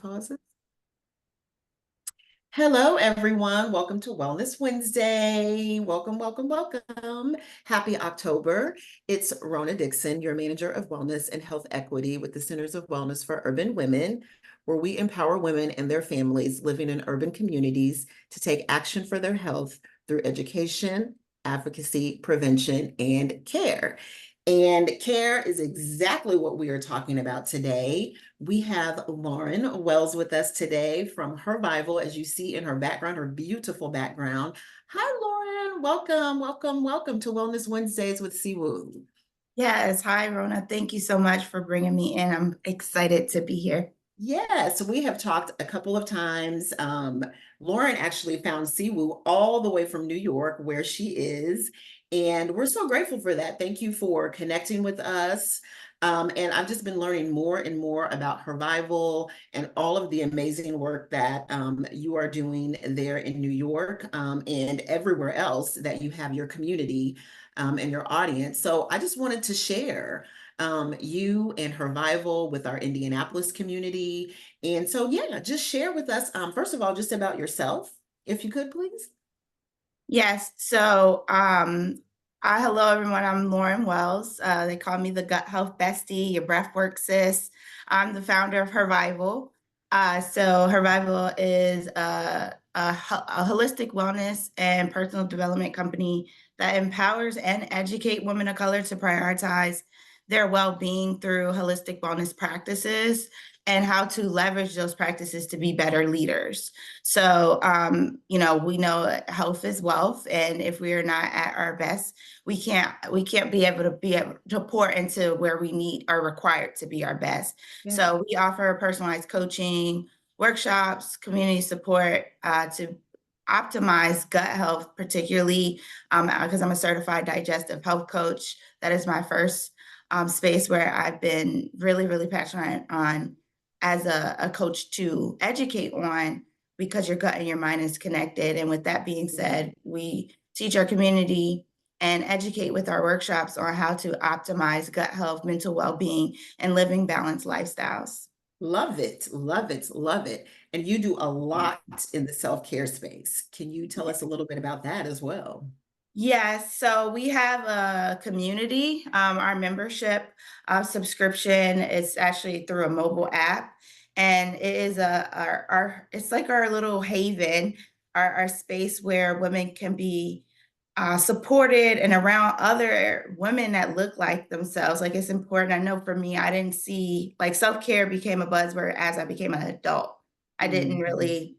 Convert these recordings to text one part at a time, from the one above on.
pauses. Hello, everyone. Welcome to Wellness Wednesday. Welcome, welcome, welcome. Happy October. It's Rona Dixon, your manager of wellness and health equity with the Centers of Wellness for Urban Women, where we empower women and their families living in urban communities to take action for their health through education, advocacy, prevention, and care. And care is exactly what we are talking about today. We have Lauren Wells with us today from Hervival, as you see in her background, her beautiful background. Hi, Lauren. Welcome, welcome, welcome to Wellness Wednesdays with CWUW. Yes. Hi, Rona. Thank you so much for bringing me in. I'm excited to be here. Yes, we have talked a couple of times. Lauren actually found Siwu all the way from New York, where she is, and we're so grateful for that. Thank you for connecting with us. And I've just been learning more and more about Hervival and all of the amazing work that you are doing there in New York and everywhere else that you have your community and your audience. So I just wanted to share you and Hervival with our Indianapolis community. And so, yeah, just share with us, first of all, just about yourself, if you could, please. Yes. Hello, everyone. I'm Lauren Wells. They call me the gut health bestie, your breathwork sis. I'm the founder of Hervival. Hervival is a holistic wellness and personal development company that empowers and educate women of color to prioritize their well-being through holistic wellness practices and how to leverage those practices to be better leaders. We know health is wealth, and if we are not at our best, we can't be able to pour into where we need are required to be our best. Yeah. So we offer personalized coaching, workshops, community support to optimize gut health, particularly because I'm a certified digestive health coach. That is my first space where I've been really, really passionate on as a coach to educate on, because your gut and your mind is connected. And with that being said, we teach our community and educate with our workshops on how to optimize gut health, mental well-being, and living balanced lifestyles. Love it, love it, love it. And you do a lot in the self-care space. Can you tell us a little bit about that as well? Yes, so we have a community. Our membership subscription is actually through a mobile app, and it is our it's like our little haven, our space where women can be supported and around other women that look like themselves. Like, it's important. I know for me, I didn't see, like, self-care became a buzzword as I became an adult. I didn't Mhm. really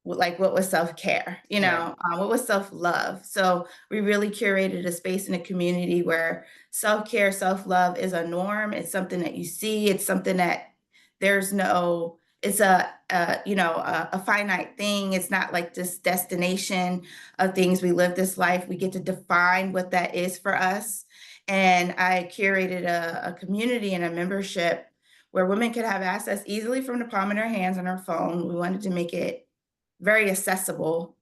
like what was self-care, Right. what was self-love. So we really curated a space in a community where self-care, self-love is a norm. It's something that you see. It's something that there's no, it's a finite thing. It's not like this destination of things. We live this life. We get to define what that is for us. And I curated a community and a membership where women could have access easily from the palm of their hands on their phone. We wanted to make it very accessible.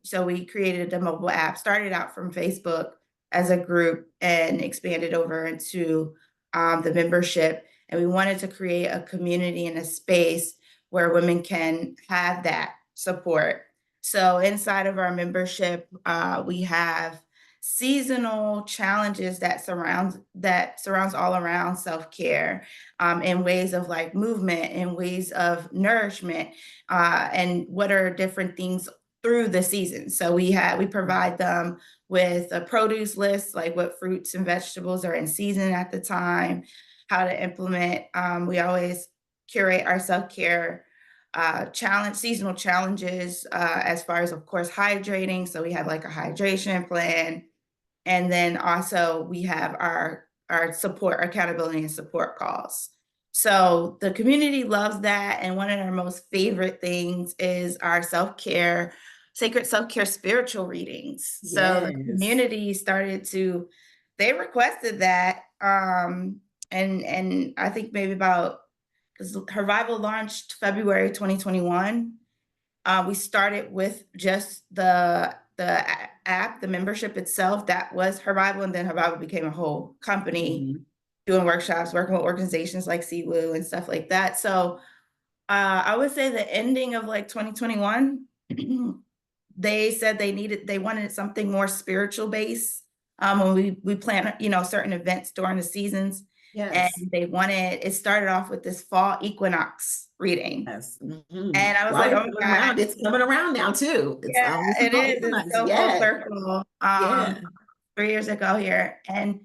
So we created a mobile app, started out from Facebook as a group and expanded over into the membership. And we wanted to create a community and a space where women can have that support. So inside of our membership, we have seasonal challenges that surrounds all around self-care, in ways of like movement, in ways of nourishment, and what are different things through the season. So we provide them with a produce list, like what fruits and vegetables are in season at the time, how to implement. We always curate our self-care seasonal challenges, as far as, of course, hydrating. So we have like a hydration plan. And then also we have our support, accountability and support calls. So the community loves that. And one of our most favorite things is our self-care, sacred self-care spiritual readings. So the Yes. community they requested that. And I think maybe about, because Hervival launched February 2021. We started with just the app, the membership itself. That was Hervival, and then Hervival became a whole company Mhm. doing workshops, working with organizations like CWUW and stuff like that. So I would say the ending of like 2021, they said they wanted something more spiritual based. When we plan, certain events during the seasons, and Yes. it started off with this fall equinox reading. Yes. And I was While like, it's oh coming my God, around, it's coming around now too. It's yeah, this is it called is. It's equinox. so full Yes. circle. Yeah. 3 years ago here. And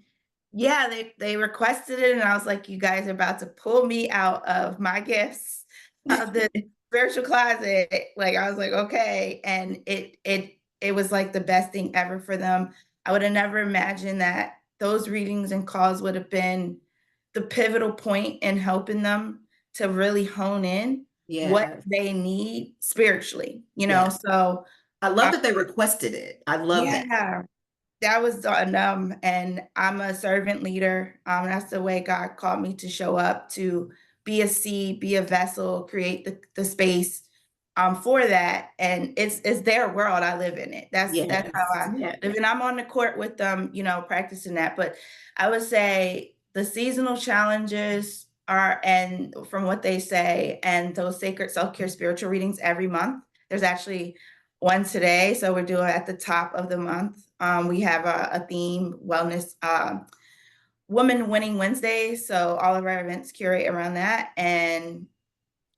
yeah, they requested it, and I was like, you guys are about to pull me out of my gifts of the spiritual closet. Like I was like, okay. And it was like the best thing ever for them. I would have never imagined that those readings and calls would have been the pivotal point in helping them to really hone in what Yes. they need spiritually, Yes. So I love uh, that they requested it. I love that. yeah, that was and I'm a servant leader. That's the way God called me to show up, to be a seed, be a vessel, create the space for that. And it's their world. I live in it. That's how Yes. I Yes. live. And I'm on the court with them, practicing that. But I would say the seasonal challenges are, and from what they say, and those sacred self-care spiritual readings every month. There's actually one today. So we're doing at the top of the month. We have a theme wellness, Woman Winning Wednesday. So all of our events curate around that. And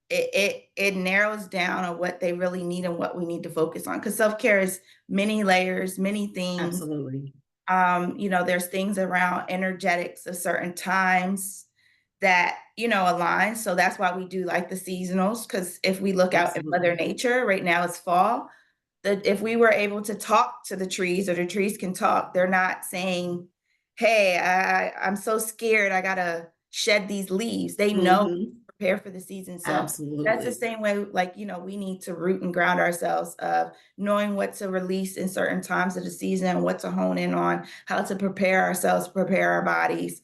it narrows down on what they really need and what we need to focus on. Because self-care is many layers, many things. Absolutely. There's things around energetics of certain times that, align. So that's why we do like the seasonals. Because if we look out at Mother Absolutely. Nature, right now it's fall, that if we were able to talk to the trees, or the trees can talk, they're not saying, hey, I'm so scared, I gotta shed these leaves. They know, Hmm. prepare for the season. So that's the Absolutely. same way, like, we need to root and ground ourselves of knowing what to release in certain times of the season, what to hone in on, how to prepare ourselves, prepare our bodies.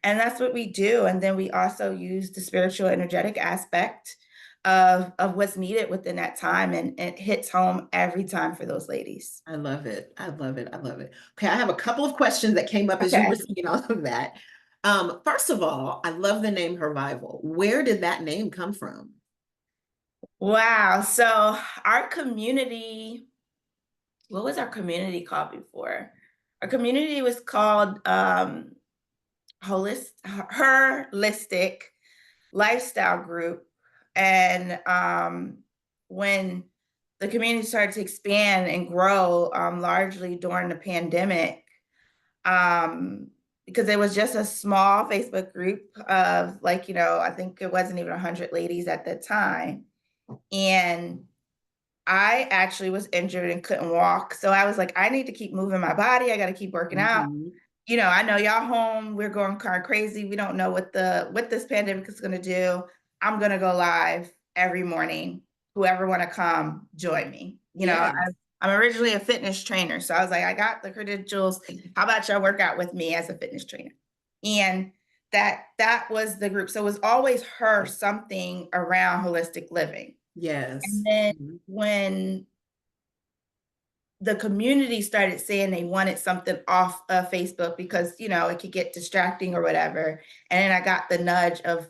And that's what we do. And then we also use the spiritual energetic aspect of what's needed within that time, and it hits home every time for those ladies. I love it. I love it. I love it. Okay, I have a couple of questions that came up as you Okay. were saying all of that. First of all, I love the name Hervival. Where did that name come from? Wow. So our community, what was our community called before? Our community was called Holistic Lifestyle Group. And when the community started to expand and grow, largely during the pandemic, um, because it was just a small Facebook group of, like, I think it wasn't even 100 ladies at the time. And I actually was injured and couldn't walk. So I was like, I need to keep moving my body. I got to keep working out. Mhm. I know y'all home, we're going kind of crazy. We don't know what this pandemic is going to do. I'm going to go live every morning. Whoever want to come, join me. Yes. I'm originally a fitness trainer. So I was like, I got the credentials. How about y'all work out with me as a fitness trainer? And that was the group. So it was always her something around holistic living. And Yes. then Mhm. when the community started saying they wanted something off of Facebook because, it could get distracting or whatever. And then I got the nudge of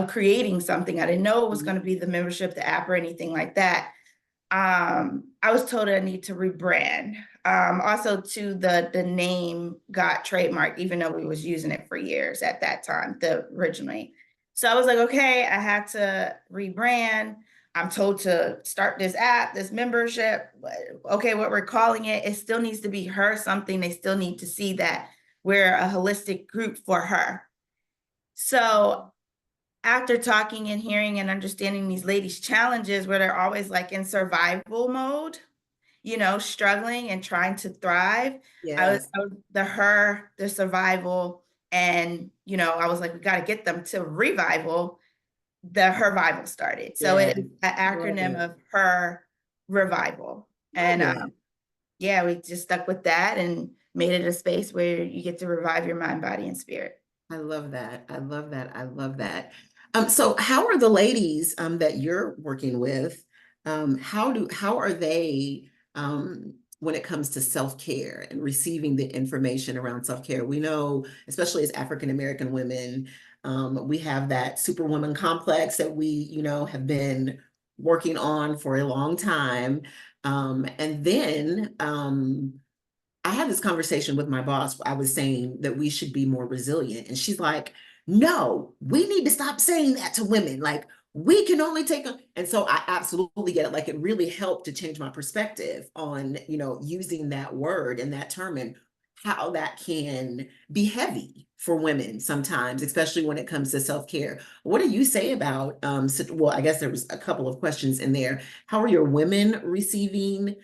creating something. I didn't know it was going to be the membership, the app, or anything like that. I was told I need to rebrand. Also, to the name got trademarked, even though we was using it for years at that time, the originally. So I was like, okay, I had to rebrand. I'm told to start this app, this membership. Okay, what we're calling it, it still needs to be her something. They still need to see that we're a holistic group for her. So after talking and hearing and understanding these ladies' challenges, where they're always like in survival mode, struggling and trying to thrive, Yes. I was the survival, and I was like, we got to get them to revival. The Hervival started. So Yes. it's an Love acronym it. of her revival. Love And it. yeah, we just stuck with that and made it a space where you get to revive your mind, body, and spirit. I love that. I love that. I love that. So how are the ladies that you're working with? How are they when it comes to self-care and receiving the information around self-care. We know, especially as African American women, we have that superwoman complex that we, have been working on for a long time. And then I had this conversation with my boss. I was saying that we should be more resilient. And she's like, no, we need to stop saying that to women. Like, we can only take them. And so I absolutely get it. Like, it really helped to change my perspective on, using that word and that term and how that can be heavy for women sometimes, especially when it comes to self-care. What do you say about, well, I guess there was a couple of questions in there. How are your women receiving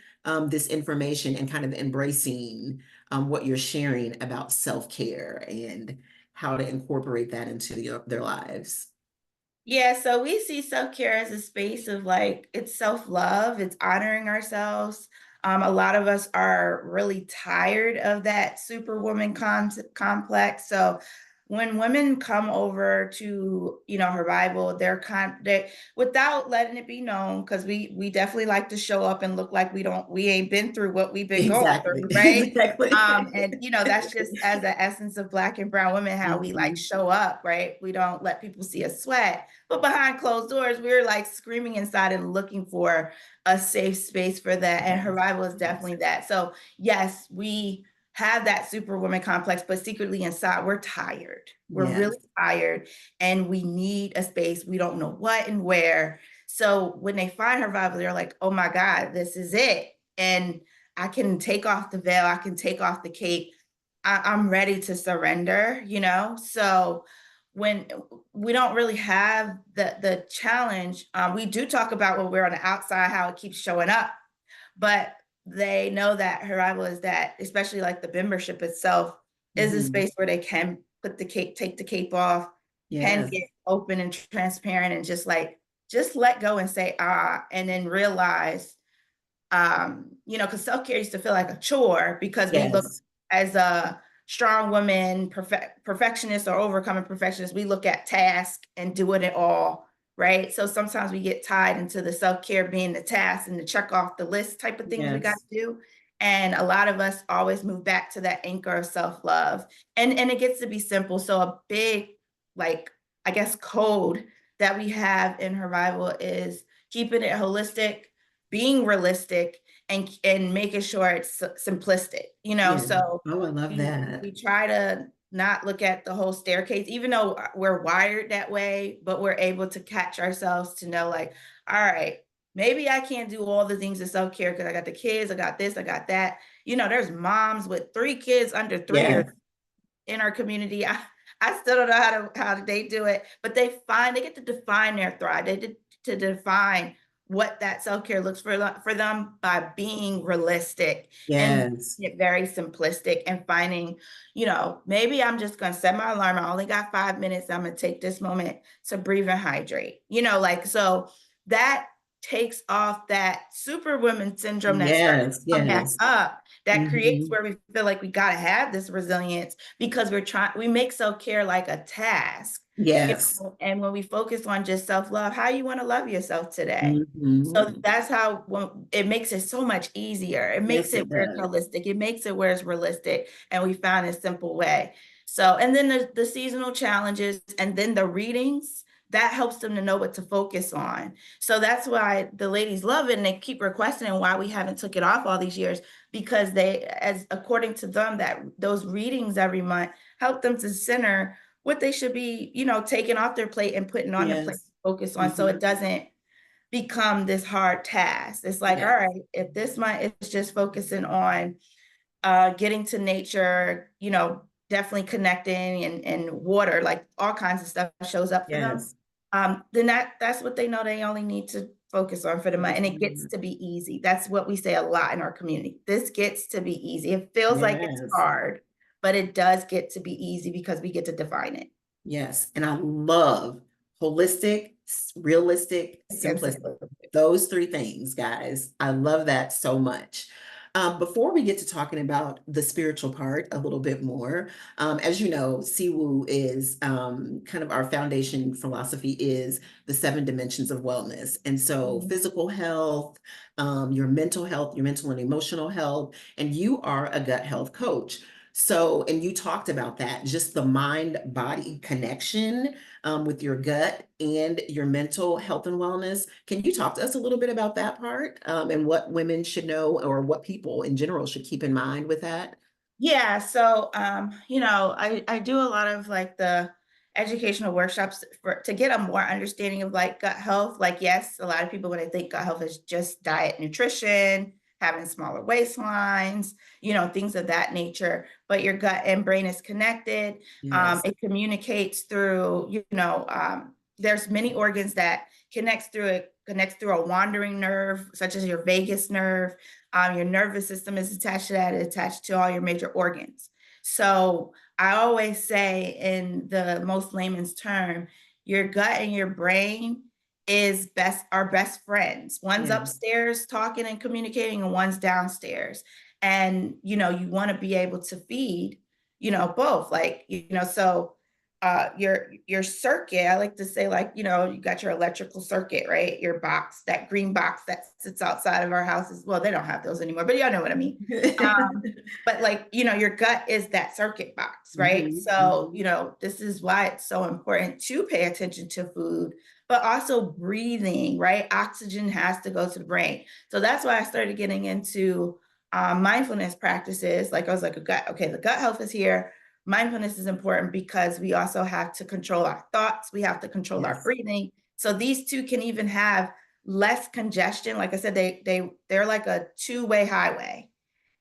this information and kind of embracing what you're sharing about self-care and how to incorporate that into their lives? Yeah, so we see self-care as a space of like it's self-love, it's honoring ourselves. A lot of us are really tired of that superwoman complex. So when women come over to, Hervival, they without letting it be known, because we definitely like to show up and look like we ain't been through what we've been going Exactly. through, right? Exactly. And that's just as the essence of Black and brown women, how we like Mhm. show up, right? We don't let people see us sweat. But behind closed doors, we were like screaming inside and looking for a safe space for that. And Hervival is definitely that. So yes, we have that superwoman complex, but secretly inside, we're tired. We're Yes. really tired and we need a space. We don't know what and where. So when they find Hervival, they're like, oh my God, this is it. And I can take off the veil. I can take off the cape. I'm ready to surrender, So when we don't really have the challenge, we do talk about when we're on the outside, how it keeps showing up, but they know that Hervival is that, especially like the membership itself, is a Mhm. space where they can put the cape, take the cape off, can Yes. get open and transparent and just let go and say, and then realize, because self-care used to feel like a chore because we look Yes. as a strong woman, perfectionist or overcoming perfectionist, we look at task and doing it all, right? So sometimes we get tied into the self-care being the task and the check off the list type of things we got Yes. to do. And a lot of us always move back to that anchor of self-love. And it gets to be simple. So a big, like, I guess, code that we have in Hervival is keeping it holistic, being realistic, and making sure it's simplistic, Yeah. so Oh, I love we that. try to not look at the whole staircase, even though we're wired that way, but we're able to catch ourselves to know, like, all right, maybe I can't do all the things of self-care because I got the kids, I got this, I got that. There's moms with 3 kids under 3 Yeah. or in our community. I still don't know how they do it, but they get to define their thrive. They did to define what that self-care looks for them by being realistic and Yes. get very simplistic and finding, maybe I'm just going to set my alarm. I only got 5 minutes. I'm going to take this moment to breathe and hydrate, so that takes off that superwoman syndrome that starts Yes. to come back Yes. up, that creates Mhm. where we feel like we got to have this resilience because we make self-care like a task, Yes. and when we focus on just self-love, how you want to love yourself today. So Mhm. that's how it makes it so much easier. It makes Yes, it it where it's does. holistic. It makes it where it's realistic. And we found a simple way. So, and then the seasonal challenges and then the readings, that helps them to know what to focus on. So that's why the ladies love it and they keep requesting why we haven't took it off all these years, because as according to them, that those readings every month help them to center what they should be, taking off their plate and putting on the plate Yes. to focus on. So it Mhm. doesn't become this hard task. It's like, all Yes. right, if this month is just focusing on getting to nature, definitely connecting and water, like all kinds of stuff shows up for them. Yes. Then that's what they know they only need to focus on for the month. And it gets to be easy. That's what we say a lot in our community. This gets to be easy. It feels like it's Yes. hard, but it does get to be easy because we get to define it. Yes. And I love holistic, realistic, Against simplistic. Those three things, guys. I love that so much. Before we get to talking about the spiritual part a little bit more, as you know, CWU is kind of our foundation philosophy is the 7 dimensions of wellness. And so physical health, your mental health, your mental and emotional health, and you are a gut health coach. So, and you talked about that, just the mind-body connection with your gut and your mental health and wellness. Can you talk to us a little bit about that part and what women should know or what people in general should keep in mind with that? Yeah, so I do a lot of like the educational workshops to get a more understanding of like gut health. Like, yes, a lot of people when they think gut health is just diet, nutrition, having smaller waistlines, things of that nature. But your gut and brain is connected. Yes. It communicates through, there's many organs that connects through a wandering nerve, such as your vagus nerve. Your nervous system is attached to that, it's attached to all your major organs. So I always say in the most layman's term, your gut and your brain are best friends. One's Yeah. upstairs talking and communicating, and one's downstairs. And you want to be able to feed, both. Like, so your circuit, I like to say, like, you got your electrical circuit, right? Your box, that green box that sits outside of our houses. Well, they don't have those anymore, but y'all know what I mean. But like, your gut is that circuit box, right? Mhm, So, mhm. this is why it's so important to pay attention to food, but also breathing, right? Oxygen has to go to the brain. So that's why I started getting into mindfulness practices. Like I was like, okay, the gut health is here. Mindfulness is important because we also have to control our thoughts. We have to control our Yes. breathing. So these two can even have less congestion. Like I said, they're like a two-way highway.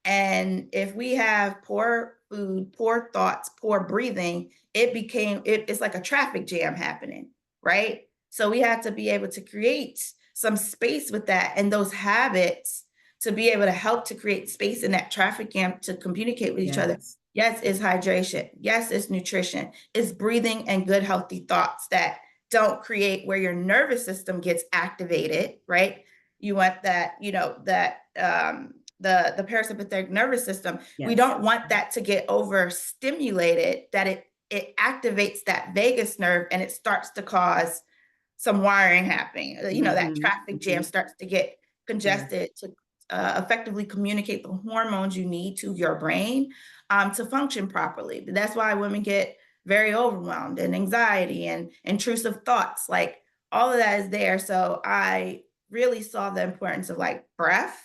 And if we have poor food, poor thoughts, poor breathing, it's like a traffic jam happening, right? So we have to be able to create some space with that and those habits to be able to help to create space in that traffic jam to communicate with each other. Yes. Yes, it's hydration. Yes, it's nutrition. It's breathing and good, healthy thoughts that don't create where your nervous system gets activated, right? You want that, the parasympathetic nervous system. We Yes. don't want that to get overstimulated, that it activates that vagus nerve and it starts to cause some wiring happening. That Mhm, traffic jam mhm. starts to get Yes. congested to effectively communicate the hormones you need to your brain to function properly. That's why women get very overwhelmed and anxiety and intrusive thoughts. Like all of that is there. So I really saw the importance of like breath.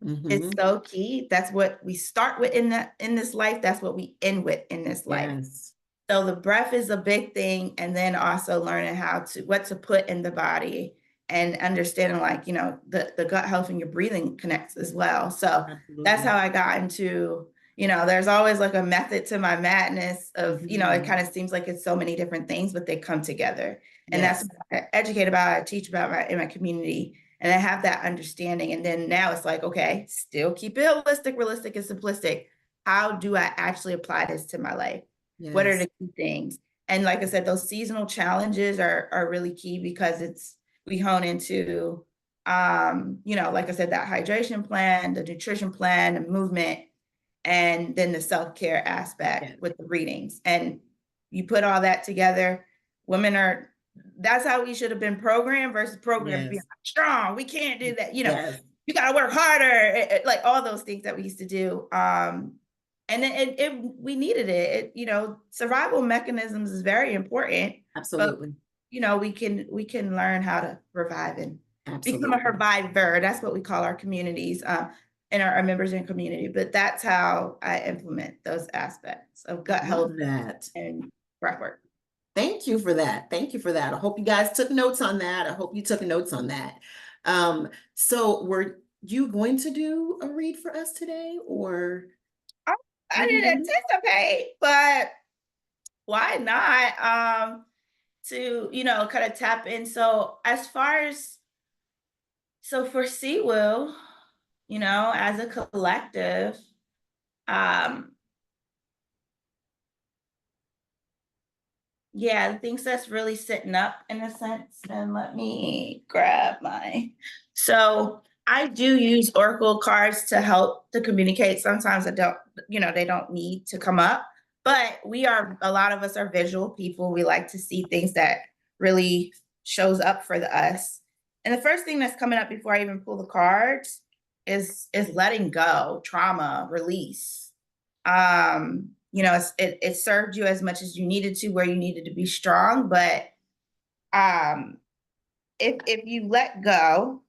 It's Mhm. so key. That's what we start with in this life. That's what we end with in this life. Yes. So the breath is a big thing, and then also learning what to put in the body and understanding like, the gut health and your breathing connects as well. So that's Absolutely. how I got into, there's always like a method to my madness of, it Mhm. kind of seems like it's so many different things, but they come together. And that's Yes. what I educate about, I teach about in my community. And I have that understanding. And then now it's like, okay, still keep it holistic, realistic, and simplistic. How do I actually apply this to my life? What are Yes. the key things? And like I said, those seasonal challenges are really key because we hone into like I said, that hydration plan, the nutrition plan, the movement, and then the self-care aspect Yes. with the readings. And you put all that together, women are that's how we should have been programmed versus programmed being Yes. like, strong. We can't do that, Yes. you gotta work harder, like all those things that we used to do. And then we needed it. Survival mechanisms is very important, but Absolutely. we can learn how to revive and become a Absolutely. reviver. That's what we call our communities, and our members in community. But that's how I implement those aspects of I gut health love that. and breath work. Thank you for that. Thank you for that. I hope you guys took notes on that. I hope you took notes on that. So were you going to do a read for us today or I I did you didn't want anticipate, but why not? To kind of tap in. So as far as for CWU, as a collective, um, yeah, the things that's really sitting up in a sense. And let me grab my. So I do use Oracle cards to help to communicate. Sometimes I don't, they don't need to come up, but a lot of us are visual people. We like to see things that really shows up for us. And the first thing that's coming up before I even pull the cards is letting go, trauma, release. It served you as much as you needed to, where you needed to be strong, but if you let go,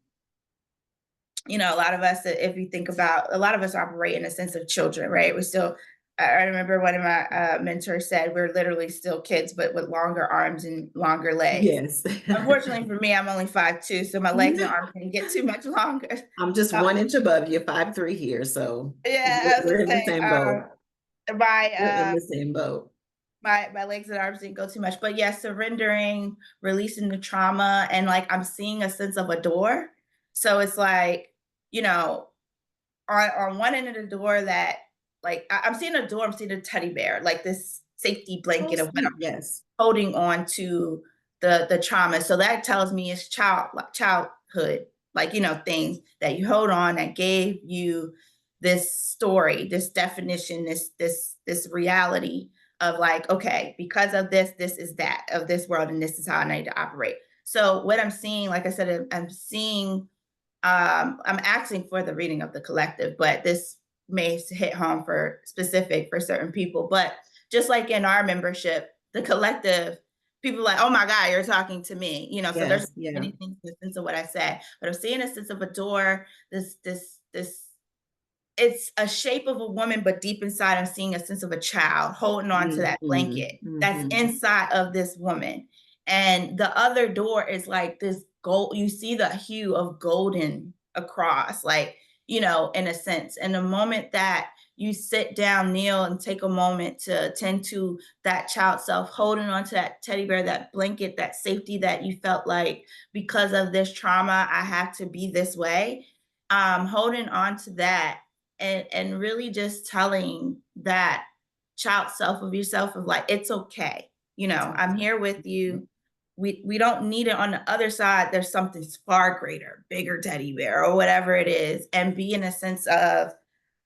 a lot of us, if you think about, a lot of us operate in a sense of children, right? I remember one of my mentors said, we're literally still kids, but with longer arms and longer legs. Yes. Unfortunately for me, I'm only 5'2", so my legs and arms didn't get too much longer. I'm just 1 inch above you, 5'3" here, so Yeah, I was we're gonna in the say, same boat. We're in my the same boat. my legs and arms didn't go too much, but yeah, surrendering, releasing the trauma, and like I'm seeing a sense of a door. So it's like, you know, on one end of the door that like I'm seeing a door, I'm seeing a teddy bear, like this safety Oh, blanket of what sweet, I'm yes. holding on to the trauma. So that tells me it's childhood, like, things that you hold on that gave you this story, this definition, this reality of like, okay, because of this, this is that of this world, and this is how I need to operate. So what I'm seeing, like I said, I'm seeing, I'm asking for the reading of the collective, but this may hit home for certain people. But just like in our membership, the collective, people are like, oh my God, you're talking to me. So there's Yes, yeah. many things in the sense of what I say. But I'm seeing a sense of a door, this it's a shape of a woman, but deep inside, I'm seeing a sense of a child holding on to that Mhm, blanket that's mhm. inside of this woman. And the other door is like this gold, you see the hue of golden across, like, in a sense. And the moment that you sit down, kneel, and take a moment to attend to that child self, holding on to that teddy bear, that blanket, that safety that you felt like, because of this trauma, I have to be this way. Holding on to that, and really just telling that child self of yourself of like, it's okay. It's I'm here with you. We don't need it on the other side. There's something far greater, bigger teddy bear or whatever it is. And be in a sense of,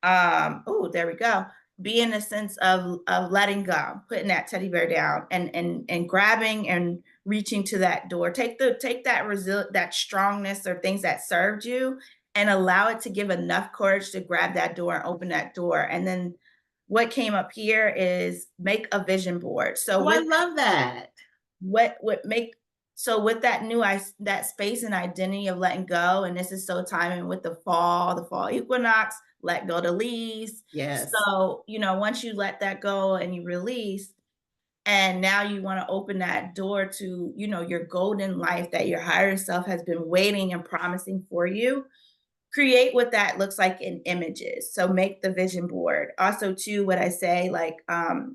oh, there we go. Be in a sense of letting go, putting that teddy bear down, and grabbing and reaching to that door. Take that strongness or things that served you, and allow it to give enough courage to grab that door and open that door. And then what came up here is make a vision board. So Oh, I with love that. what make so with that that space and identity of letting go, and this is so timing with the fall equinox, let go the leaves. Yes. So once you let that go and you release, and now you want to open that door to your golden life that your higher self has been waiting and promising for you. Create what that looks like in images. So make the vision board. Also, too, what I say, like,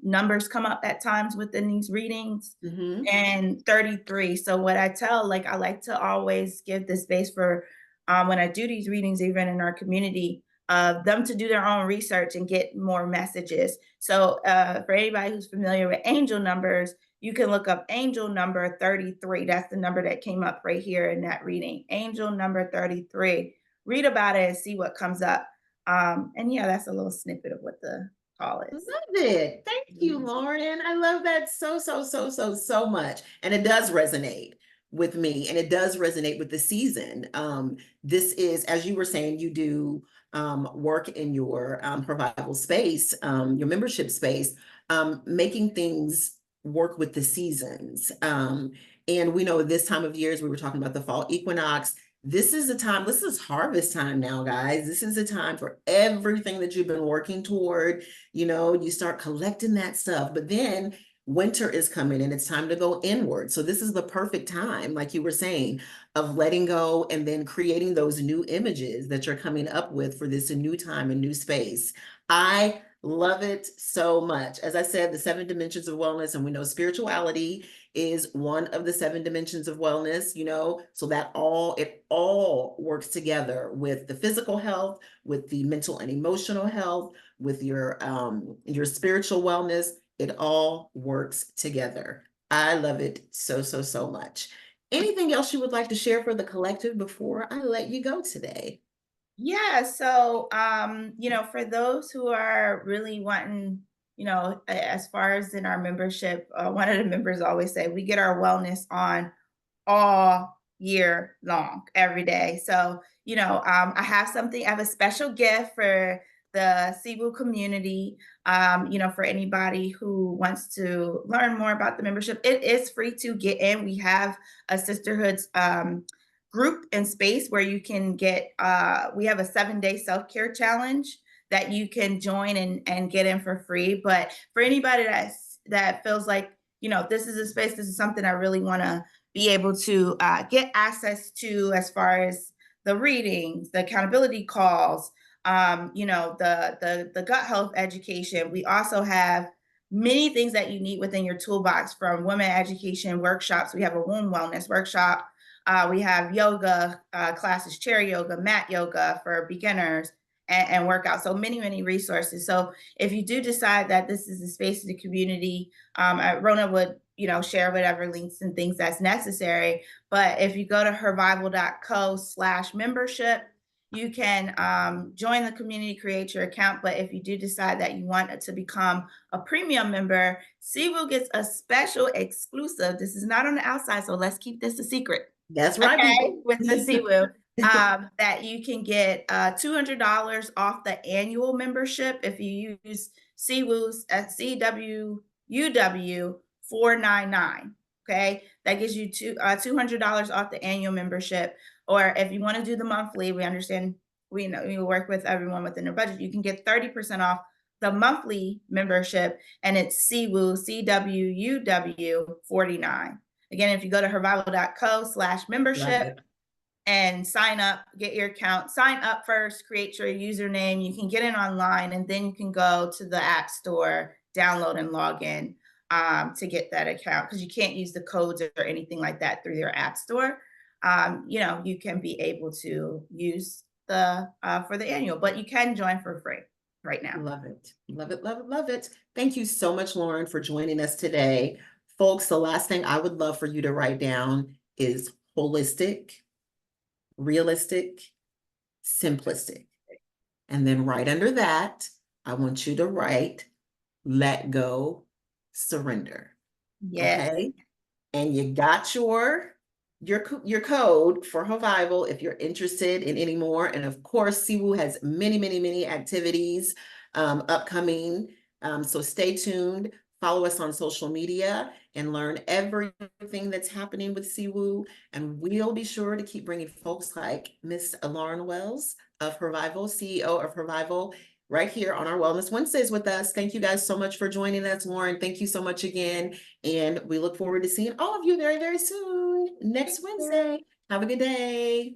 numbers come up at times within these readings, Mhm. and 33. So what I tell, like, I like to always give the space for, when I do these readings, even in our community, them to do their own research and get more messages. So for anybody who's familiar with angel numbers, you can look up angel number 33. That's the number that came up right here in that reading. Angel number 33. Read about it and see what comes up. And yeah, that's a little snippet of what the call Love is. it. Thank you, Lauren. I love that so much. And it does resonate with me, and it does resonate with the season. This is, as you were saying, you do work in your Hervival space, your membership space, making things work with the seasons. And we know this time of year, as we were talking about the fall equinox, this is the time, this is harvest time now, guys. This is the time for everything that you've been working toward. You start collecting that stuff, but then winter is coming and it's time to go inward. So this is the perfect time, like you were saying, of letting go and then creating those new images that you're coming up with for this new time and new space. I love it so much. As I said, the 7 dimensions of wellness, and we know spirituality is one of the 7 dimensions of wellness, so that it all works together with the physical health, with the mental and emotional health, with your spiritual wellness. It all works together. I love it so much. Anything else you would like to share for the collective before I let you go today? Yeah, so for those who are really wanting, as far as in our membership, one of the members always say we get our wellness on all year long, every day. So, I have a special gift for the CWUW community. For anybody who wants to learn more about the membership, it is free to get in. We have a sisterhoods group and space where you can get, we have a 7-day self-care challenge that you can join and get in for free. But for anybody that feels like, this is a space, this is something I really want to be able to get access to, as far as the readings, the accountability calls, the gut health education. We also have many things that you need within your toolbox, from women education workshops. We have a womb wellness workshop. We have yoga classes, chair yoga, mat yoga for beginners, and workouts. So many resources. So if you do decide that this is a space in the community, Rona would, share whatever links and things that's necessary. But if you go to hervival.co/membership, you can join the community, create your account. But if you do decide that you want it to become a premium member, CWUW gets a special exclusive. This is not on the outside, so let's keep this a secret. That's right, Okay, people. with the CWUW, that you can get $200 off the annual membership if you use CWUW's at CWUW 499. Okay, that gives you $200 off the annual membership. Or if you want to do the monthly, we understand, we know we work with everyone within their budget. You can get 30% off the monthly membership, and it's CWUW 49. Again, if you go to Love hervival.co/membership it. and sign up, get your account, sign up first, create your username. You can get in online, and then you can go to the App Store, download and log in to get that account, because you can't use the codes or anything like that through your App Store. You can be able to use the for the annual, but you can join for free right now. Love it. Love it. Love it. Love it. Thank you so much, Lauren, for joining us today. Folks, the last thing I would love for you to write down is holistic, realistic, simplistic. And then right under that, I want you to write let go, surrender. Yes. Okay. And you got your code for Hervival if you're interested in any more. And of course, CWUW has many activities upcoming. So stay tuned. Follow us on social media and learn everything that's happening with CWUW. And we'll be sure to keep bringing folks like Miss Lauren Wells of Hervival, CEO of Hervival, right here on our Wellness Wednesdays with us. Thank you guys so much for joining us, Lauren. Thank you so much again. And we look forward to seeing all of you very soon next Wednesday. Have a good day.